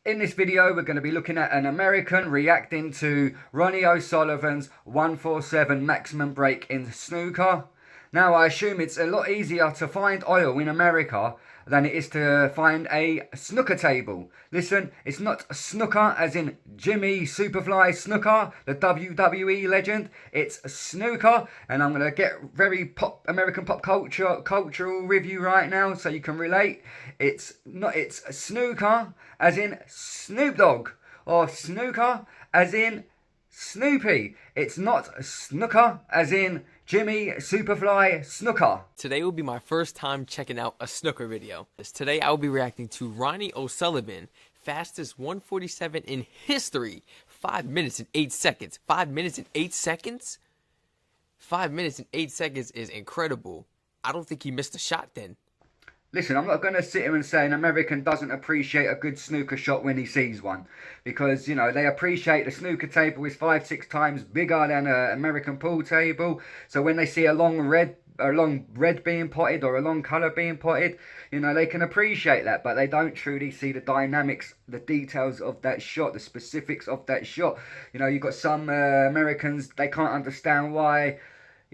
In this video, we're going to be looking at an American reacting to Ronnie O'Sullivan's 147 maximum break in snooker. Now, I assume it's a lot easier to find oil in America than it is to find a snooker table. Listen, it's not snooker as in Jimmy Superfly Snooker, the WWE legend. It's snooker, and I'm going to get very American pop cultural review right now so you can relate. It's snooker as in Snoop Dogg, or snooker as in Snoopy. It's not snooker as in Jimmy Superfly Snooker. Today will be my first time checking out a snooker video. Today I will be reacting to Ronnie O'Sullivan, fastest 147 in history. 5 minutes and 8 seconds. 5 minutes and 8 seconds? 5 minutes and 8 seconds is incredible. I don't think he missed a shot then. Listen, I'm not going to sit here and say an American doesn't appreciate a good snooker shot when he sees one. Because, you know, they appreciate the snooker table is 5-6 times bigger than an American pool table. So when they see a long red being potted or a long colour being potted, you know, they can appreciate that. But they don't truly see the dynamics, the details of that shot, the specifics of that shot. You know, you've got some Americans, they can't understand why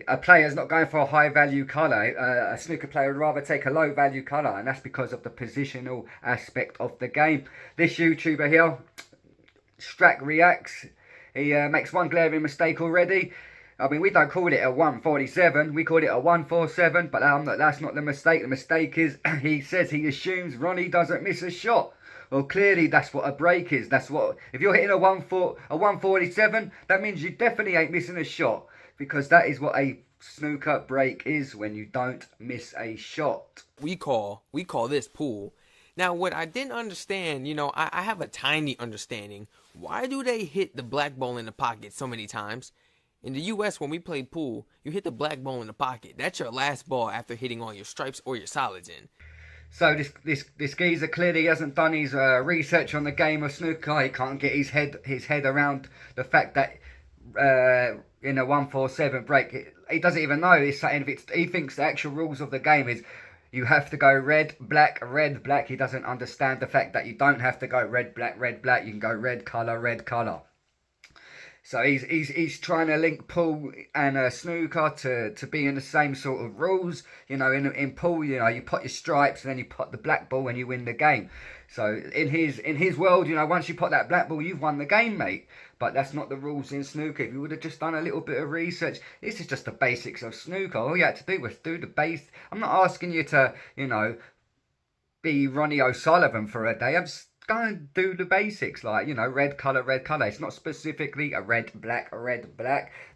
a player's not going for a high value colour. A snooker player would rather take a low value colour, and that's because of the positional aspect of the game. This YouTuber here, Strac reacts. He makes one glaring mistake already. I mean, we don't call it a 147, we call it a 147, but that's not the mistake. The mistake is he assumes Ronnie doesn't miss a shot. Well, clearly that's what a break is. That's what, if you're hitting a 147, that means you definitely ain't missing a shot. Because that is what a snooker break is, when you don't miss a shot. We call this pool. Now, what I didn't understand, you know, I have a tiny understanding. Why do they hit the black ball in the pocket so many times? In the U.S., when we play pool, you hit the black ball in the pocket. That's your last ball after hitting all your stripes or your solids in. So this geezer clearly hasn't done his research on the game of snooker. He can't get his head around the fact that in a 147 break, he doesn't even know. He thinks the actual rules of the game is you have to go red, black, red, black. He doesn't understand the fact that you don't have to go red, black, red, black. You can go red colour, red colour. So he's trying to link pool and snooker to be in the same sort of rules. You know, in pool, you know, you put your stripes and then you put the black ball and you win the game. So in his world, you know, once you put that black ball, you've won the game, mate. But that's not the rules in snooker. If you would have just done a little bit of research, this is just the basics of snooker. All you had to do was do the base. I'm not asking you to, you know, be Ronnie O'Sullivan for a day. I'm just go and do the basics, like, you know, red colour, red colour. It's not specifically a red, black,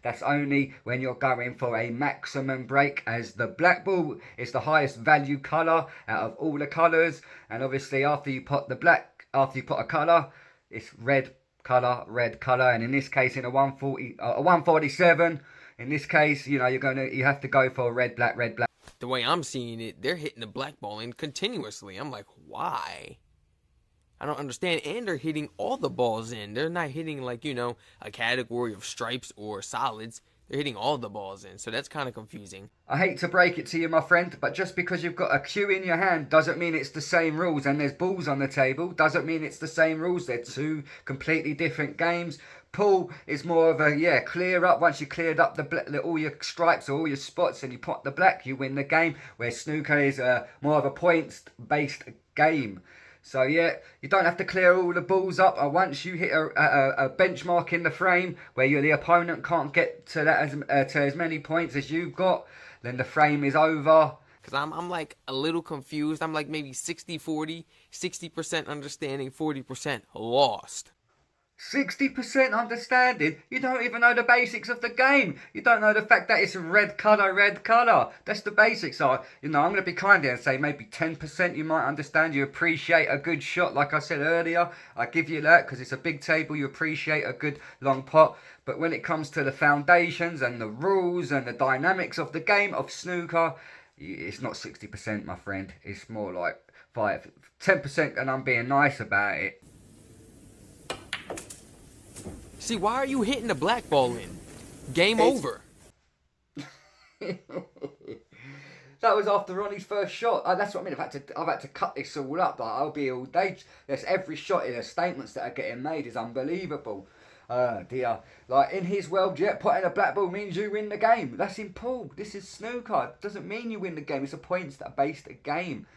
That's only when you're going for a maximum break, as the black ball is the highest value colour out of all the colours. And obviously after you put a colour, it's red colour. And in this case, in a 147, in this case, you know, you have to go for red, black. The way I'm seeing it, they're hitting the black ball in continuously. I'm like, why? I don't understand. And they're hitting all the balls in. They're not hitting, like, you know, a category of stripes or solids. They're hitting all the balls in. So that's kind of confusing. I hate to break it to you, my friend, but just because you've got a cue in your hand doesn't mean it's the same rules, and there's balls on the table doesn't mean it's the same rules. They're two completely different games. Pool is more of a, clear up. Once you cleared up all your stripes or all your spots and you put the black, you win the game. Where snooker is more of a points-based game. So yeah, you don't have to clear all the balls up. Once you hit a benchmark in the frame where the opponent can't get to that to as many points as you've got, then the frame is over. Because I'm like a little confused. I'm like maybe 60-40, 60% understanding, 40% lost. 60% understanding? You don't even know the basics of the game. You don't know the fact that it's red colour. That's the basics. So, you know, I'm going to be kind here and say maybe 10% you might understand. You appreciate a good shot, like I said earlier. I give you that because it's a big table. You appreciate a good long pot. But when it comes to the foundations and the rules and the dynamics of the game of snooker, it's not 60%, my friend. It's more like 10%, and I'm being nice about it. See, why are you hitting the black ball in? Game over. That was after Ronnie's first shot. That's what I mean. I've had to cut this all up. Like, I'll be all day. There's every shot in the statements that are getting made is unbelievable. Dear. Like, in his world, yeah, putting a black ball means you win the game. That's in pool. This is snooker. It doesn't mean you win the game. It's the points that are based a game.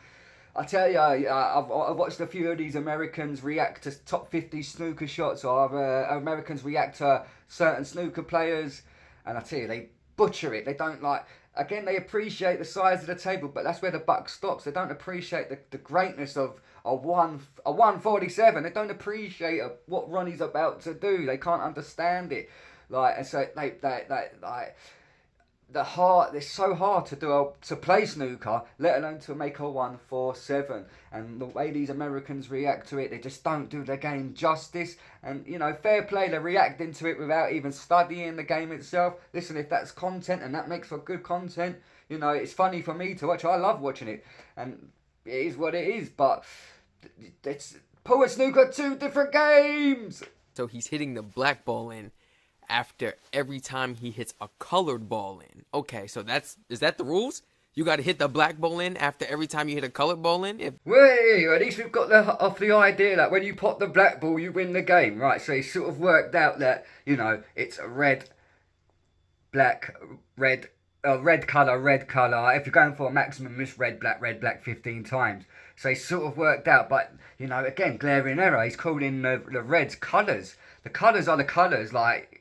I tell you, I've watched a few of these Americans react to top 50 snooker shots, or Americans react to certain snooker players, and I tell you, they butcher it. They don't like. Again, they appreciate the size of the table, but that's where the buck stops. They don't appreciate the greatness of a 147. They don't appreciate what Ronnie's about to do. They can't understand it. Like, and so they like. It's so hard to play snooker, let alone to make a 147. And the way these Americans react to it, they just don't do the game justice. And, you know, fair play, they're reacting to it without even studying the game itself. Listen, if that's content and that makes for good content, you know, it's funny for me to watch. I love watching it. And it is what it is. But it's pool and snooker, two different games. So he's hitting the black ball in after every time he hits a colored ball in. Okay, so is that the rules? You got to hit the black ball in after every time you hit a colored ball in? Wait, at least we've got the idea that when you pop the black ball, you win the game, right? So he sort of worked out that, you know, it's a red, black, red colour. If you're going for a maximum, it's red, black 15 times. So he sort of worked out, but, you know, again, glaring error. He's calling the reds colours. The colours are the colours, like...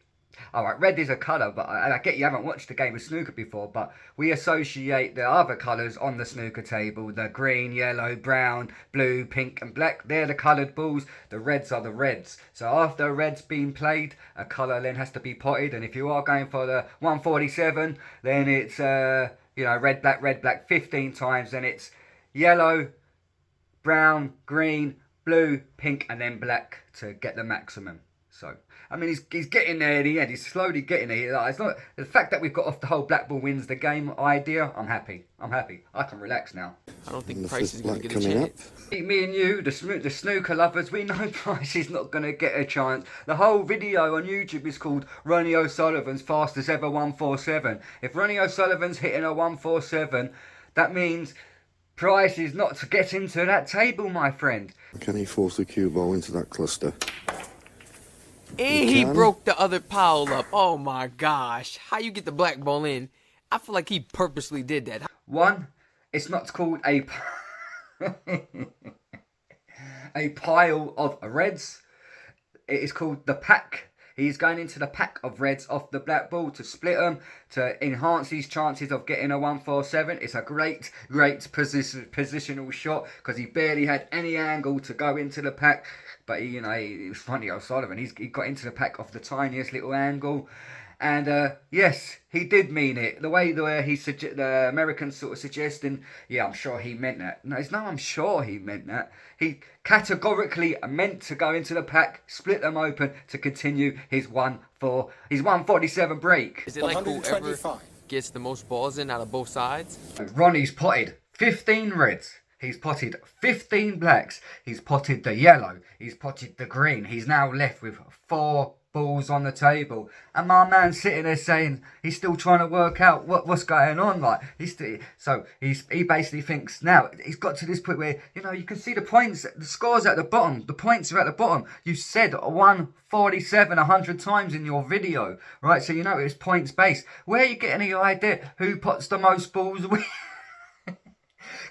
Alright, red is a colour, but I get you haven't watched the game of snooker before, but we associate the other colours on the snooker table, the green, yellow, brown, blue, pink and black. They're the coloured balls. The reds are the reds. So after a red's been played, a colour then has to be potted, and if you are going for the 147, then it's, you know, red, black 15 times, then it's yellow, brown, green, blue, pink and then black to get the maximum. So, I mean, he's getting there in the end. He's slowly getting there. Like, it's not the fact that we've got off the whole black ball wins the game idea. I'm happy. I can relax now. I don't think Price is going to get a chance. Me and you, the snooker lovers, we know Price is not going to get a chance. The whole video on YouTube is called Ronnie O'Sullivan's fastest ever 147. If Ronnie O'Sullivan's hitting a 147, that means Price is not to get into that table, my friend. Can he force the cue ball into that cluster? And he broke the other pile up. Oh my gosh. How you get the black ball in? I feel like he purposely did that. One, it's not called a pile of reds. It is called the pack. He's going into the pack of reds off the black ball to split them, to enhance his chances of getting a 147. It's a great positional shot because he barely had any angle to go into the pack. But, you know, it was funny, Sullivan. He got into the pack off the tiniest little angle. And, yes, he did mean it. The way the Americans sort of suggesting, yeah, I'm sure he meant that. No, I'm sure he meant that. He categorically meant to go into the pack, split them open to continue his 147 break. Is it like whoever gets the most balls in out of both sides? Ronnie's potted 15 reds. He's potted 15 blacks. He's potted the yellow. He's potted the green. He's now left with 4 balls on the table. And my man's sitting there saying he's still trying to work out what's going on. Like he basically thinks now he's got to this point where, you know, you can see the points, the scores at the bottom. The points are at the bottom. You said 147 100 times in your video, right? So you know it's points based. Where are you getting the idea who puts the most balls away?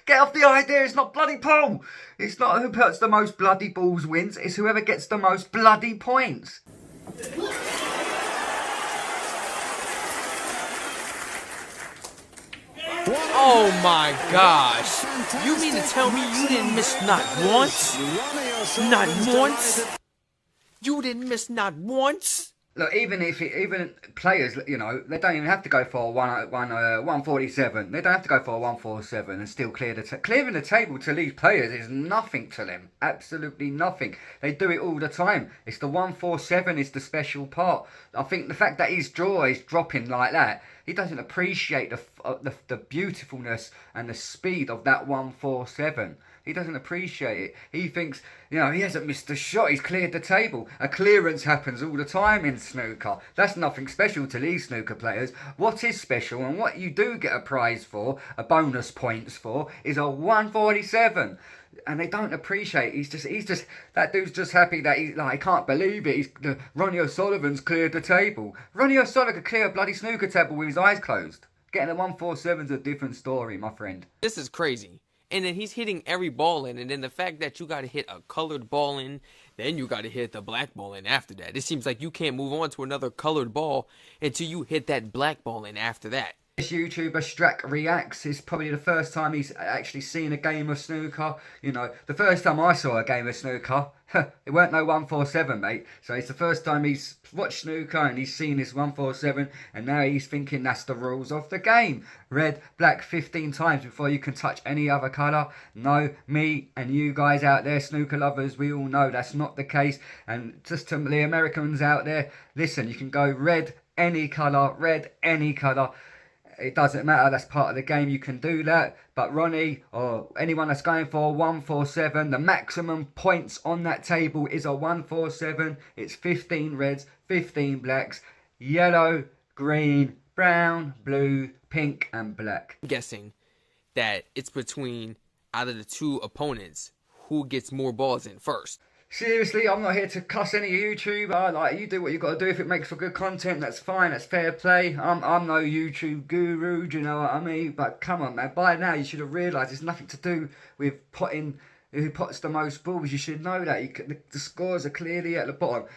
Get off the idea, it's not bloody pool. It's not who puts the most bloody balls wins, it's whoever gets the most bloody points. Oh my gosh. You mean to tell me you didn't miss not once? Not once? You didn't miss not once? Look, even players, you know, they don't even have to go for a 147. They don't have to go for a 147 and still clearing the table to these players is nothing to them. Absolutely nothing. They do it all the time. It's the 147 is the special part. I think the fact that his draw is dropping like that, he doesn't appreciate the beautifulness and the speed of that 147. He doesn't appreciate it. He thinks, he hasn't missed a shot. He's cleared the table. A clearance happens all the time in snooker. That's nothing special to these snooker players. What is special, and what you do get a prize for, a bonus points for, is a 147. And they don't appreciate. He's just that dude's just happy that he can't believe it. Ronnie O'Sullivan's cleared the table. Ronnie O'Sullivan could clear a bloody snooker table with his eyes closed. Getting a 147's a different story, my friend. This is crazy. And then he's hitting every ball in, and then the fact that you got to hit a colored ball in, then you got to hit the black ball in after that. It seems like you can't move on to another colored ball until you hit that black ball in after that. This YouTuber Strac Reacts is probably the first time he's actually seen a game of snooker. The first time I saw a game of snooker, it weren't no 147, mate. So it's the first time he's watched snooker and he's seen this 147, and now he's thinking that's the rules of the game. Red, black 15 times before you can touch any other colour. No, me and you guys out there, snooker lovers, we all know that's not the case. And just to the Americans out there, listen, you can go red, any colour, red, any colour. It doesn't matter, that's part of the game, you can do that. But Ronnie, or anyone that's going for a 147, the maximum points on that table is a 147. It's 15 reds, 15 blacks, yellow, green, brown, blue, pink and black. I'm guessing that it's between either the two opponents who gets more balls in first. Seriously, I'm not here to cuss any YouTuber. You do what you got to do. If it makes for good content, that's fine. That's fair play. I'm no YouTube guru, do you know what I mean? But come on, man. By now, you should have realised it's nothing to do with putting who puts the most balls. You should know that. The scores are clearly at the bottom.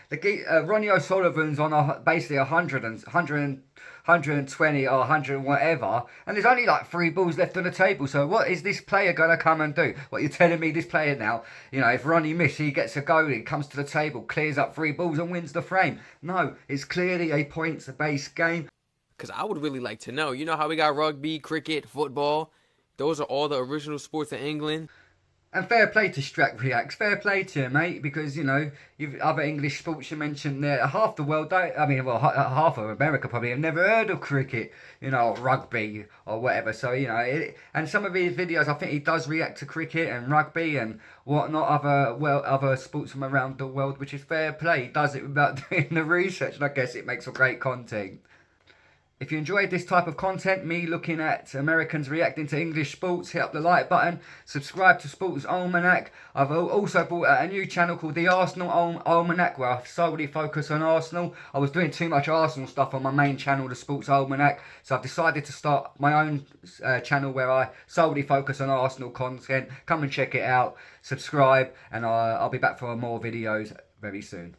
Ronnie O'Sullivan's on basically 120 or 100 whatever, and there's only like 3 balls left on the table. So what is this player going to come and do? What you're telling me, this player now, if Ronnie misses, he gets a go, he comes to the table, clears up 3 balls and wins the frame? No, it's clearly a points-based game. Because I would really like to know, you know how we got rugby, cricket, football? Those are all the original sports in England. And fair play to Strac Reacts, fair play to him, mate, because, you've other English sports you mentioned there, half the world half of America probably have never heard of cricket, rugby or whatever. So, and some of his videos, I think he does react to cricket and rugby and whatnot, other sports from around the world, which is fair play. He does it without doing the research, and I guess it makes for great content. If you enjoyed this type of content, me looking at Americans reacting to English sports, hit up the like button, subscribe to Sports Almanac. I've also bought a new channel called the Arsenal Almanac, where I solely focus on Arsenal. I was doing too much Arsenal stuff on my main channel, the Sports Almanac, so I've decided to start my own channel where I solely focus on Arsenal content. Come and check it out, subscribe, and I'll be back for more videos very soon.